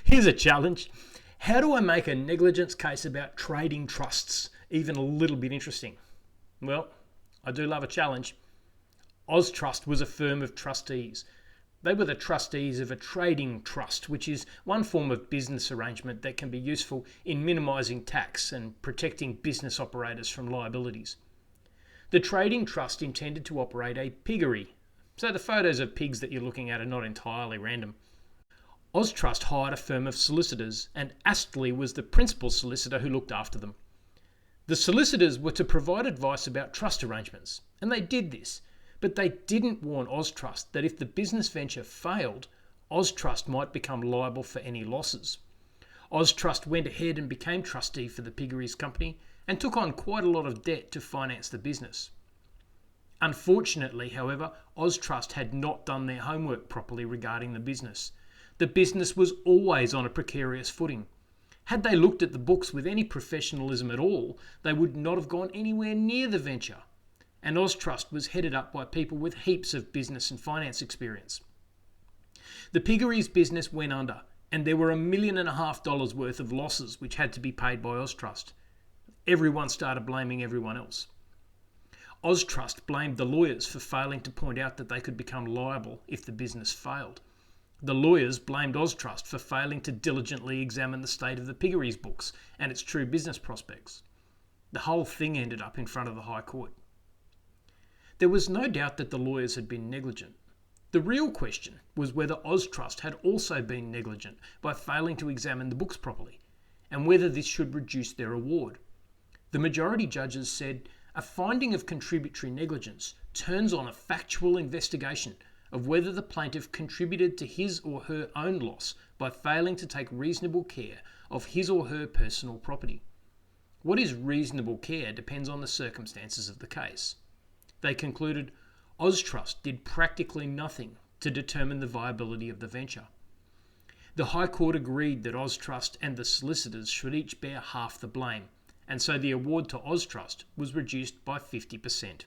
Here's a challenge. How do I make a negligence case about trading trusts even a little bit interesting? Well, I do love a challenge. Austrust was a firm of trustees. They were the trustees of a trading trust, which is one form of business arrangement that can be useful in minimising tax and protecting business operators from liabilities. The trading trust intended to operate a piggery, so the photos of pigs that you're looking at are not entirely random. Austrust hired a firm of solicitors, and Astley was the principal solicitor who looked after them. The solicitors were to provide advice about trust arrangements, and they did this, but they didn't warn Austrust that if the business venture failed, Austrust might become liable for any losses. Austrust went ahead and became trustee for the Piggery's company and took on quite a lot of debt to finance the business. Unfortunately, however, Austrust had not done their homework properly regarding the business. The business was always on a precarious footing. Had they looked at the books with any professionalism at all, they would not have gone anywhere near the venture. And Austrust was headed up by people with heaps of business and finance experience. The Piggery's business went under, and there were $1.5 million worth of losses which had to be paid by Austrust. Everyone started blaming everyone else. Austrust blamed the lawyers for failing to point out that they could become liable if the business failed. The lawyers blamed Austrust for failing to diligently examine the state of the Piggery's books and its true business prospects. The whole thing ended up in front of the High Court. There was no doubt that the lawyers had been negligent. The real question was whether Austrust had also been negligent by failing to examine the books properly, and whether this should reduce their award. The majority judges said a finding of contributory negligence turns on a factual investigation of whether the plaintiff contributed to his or her own loss by failing to take reasonable care of his or her personal property. What is reasonable care depends on the circumstances of the case. They concluded Austrust did practically nothing to determine the viability of the venture. The High Court agreed that Austrust and the solicitors should each bear half the blame, and so the award to Austrust was reduced by 50%.